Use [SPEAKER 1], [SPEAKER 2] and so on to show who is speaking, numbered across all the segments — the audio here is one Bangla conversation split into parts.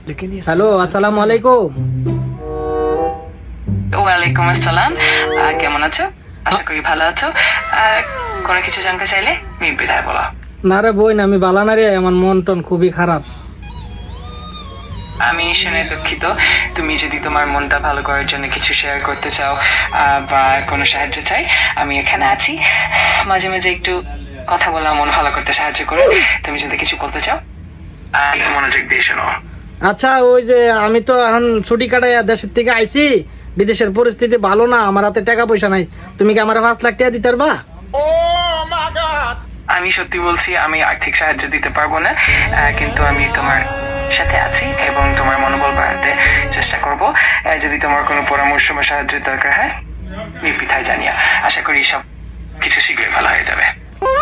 [SPEAKER 1] হ্যালো, আসসালামু আলাইকুম।
[SPEAKER 2] ওয়ালাইকুম আসসালাম। কেমন আছো? আশা করি ভালো আছো। কোনো কিছু জানতে চাইলে নির্বিধায় বলো।
[SPEAKER 1] না রে বোন, আমি বালা না রে, আমার মন টন খুবই খারাপ।
[SPEAKER 2] আমি শুনে দুঃখিত। তুমি যদি তোমার মনটা ভালো করার জন্য কিছু শেয়ার করতে চাও বা কোনো সাহায্য চাই, আমি এখানে আছি। মাঝে মাঝে একটু কথা বলা মন ভালো করতে সাহায্য করে। তুমি যদি কিছু বলতে চাও মনোযোগ দিয়ে শোনো।
[SPEAKER 1] আচ্ছা, ওই যে আমি তো এখন ছুটি কাটাই দেশের থেকে আইছি, বিদেশের পরিস্থিতি ভালো না, আমার হাতে টাকা পয়সা নাই। তুমি কি আমার 5 লাখ টাকা দিতে পারবা?
[SPEAKER 2] আমি সত্যি বলছি, আমি আর্থিক সাহায্য দিতে পারবো না, কিন্তু আমি তোমার সাথে আছি এবং তোমার মনোবল বাড়াতে চেষ্টা করব। যদি তোমার কোনো পরামর্শ বা সাহায্যের দরকার হয় নির্বিধায় জানিয়া। আশা করি সব কিছু শীঘ্রই ভালো হয়ে যাবে।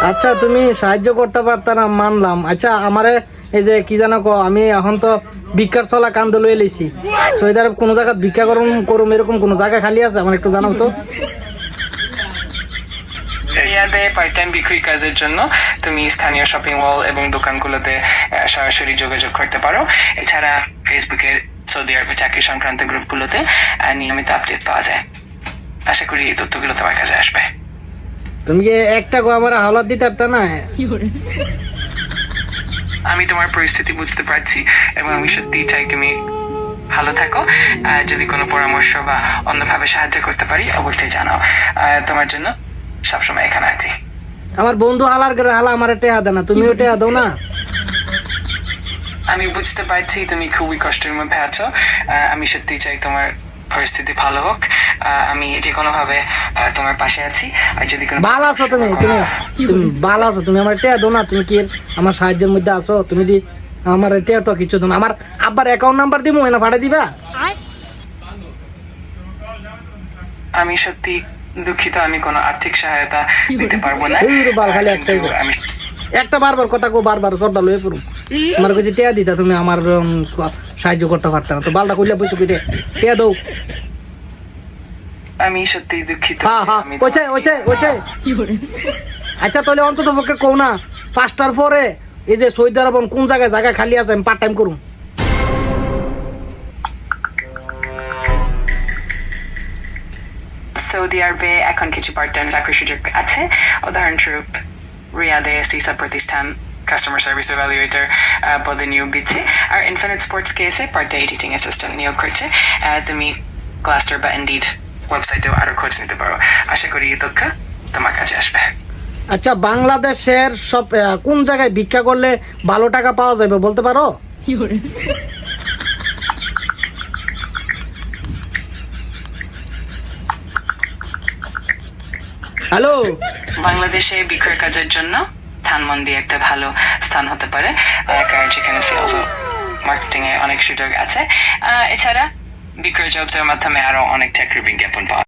[SPEAKER 1] আচ্ছা, তুমি সাহায্য করতে পারতা না মানলাম। আচ্ছা, আমারে এই যে কি জানো কো, আমি এখন তো ভিক্ষার চলা কান্দ লয়ে লইছি। সৌদি আরব কোনো জায়গা ভিক্ষা করুম এরকম কোনো জায়গা খালি আছে? আমার একটু জানাও তো।
[SPEAKER 2] রিয়াদে পার্ট টাইম বিক্রি কাজের জন্য তুমি স্থানীয় শপিং মল এবং দোকানগুলোতে সরাসরি যোগাযোগ করতে পারো। এছাড়া ফেসবুকের সৌদি আরবে চাকরি সংক্রান্ত গ্রুপগুলোতে নিয়মিত আপডেট পাওয়া যায়। আশা করি এই তথ্যগুলো তোমার কাছে আসবে।
[SPEAKER 1] তুমি কি একটা গো আমার হাওলাত দিতে পারতা না?
[SPEAKER 2] আমি তোমার পরিস্থিতি বুঝতে পারছি এবং আমি সত্যি চাই তুমি ভালো থাকো। যদি কোনো পরামর্শ বা অন্যভাবে সাহায্য করতে পারি অবশ্যই জানাও। তোমার জন্য সবসময় এখানে আছি।
[SPEAKER 1] আমার বন্ধু হালার করে হালা আমার টেহা দেয় না, তুমিও টেহা দাও না।
[SPEAKER 2] আমি বুঝতে পারছি তুমি খুবই কষ্টের মধ্যে আছো। আমি সত্যি চাই তোমার পরিস্থিতি ভালো হোক। আমি যে কোনো ভাবে তোমার পাশে আছি। আর যদি কোনো
[SPEAKER 1] ভালো আছো তুমি ভালো আছো, তুমি আমার টেহা দাও না। তুমি কি আমার সাহায্যের মধ্যে আছো? তুমি দি আমার টেহা তো কিছু দাও না। আমার আব্বার অ্যাকাউন্ট নাম্বার দিব, এনে ফাটাই দিবা।
[SPEAKER 2] আমি সত্যি দুঃখিত, আমি কোনো আর্থিক সহায়তা দিতে পারবো না।
[SPEAKER 1] খালি একটাই
[SPEAKER 2] কিন্তু আমি
[SPEAKER 1] একটা বারবার কথা কো, বারবার সর্দা লয়ে পড়ুম। আমার কাছে টেয়া দিতা, তুমি আমার সাহায্য করতে পারতে না। তো বালটা কইলে বসে কইতে টেয়া দাও।
[SPEAKER 2] আমি সত্যি দুঃখিত।
[SPEAKER 1] হ্যাঁ হ্যাঁ, ওইছে। আচ্ছা, তাহলে অন্তত পক্ষে কও না 5টার পরে এই যে সৌদি আরব কোন জায়গায় জায়গা খালি আছে, আমি পার্ট টাইম করুম।
[SPEAKER 2] সৌদি আরবে এখন কিছু পার্ট টাইম চাকরির সুযোগ আছে। উদাহরণস্বরূপ রিয়াদে সিসা প্রতিষ্ঠান কাস্টমার সার্ভিস এভালুয়েটর পদে নিয়োগ দিচ্ছে। আর ইনফিনিট স্পোর্টস কেসে পার্ট টাইম এডিটিং অ্যাসিস্ট্যান্ট নিয়োগ করছে। তুমি ক্লাস্টার বা ইনডিড ওয়েবসাইটেও আরো খোঁজ নিতে পারো। আশা করি এই তথ্য তোমার কাছে আসবে।
[SPEAKER 1] আচ্ছা, বাংলাদেশের সব কোন জায়গায় ভিক্ষা করলে ভালো টাকা পাওয়া যাবে বলতে পারো? হ্যালো,
[SPEAKER 2] বাংলাদেশে বিক্রয় কাজের জন্য ধানমন্ডি একটা ভালো স্থান হতে পারে, কারণ সেখানে সেলস ও মার্কেটিং এ অনেক সুযোগ আছে। এছাড়া বিক্রয় জবসের মাধ্যমে আরো অনেক চাকরির বিজ্ঞাপন পাওয়া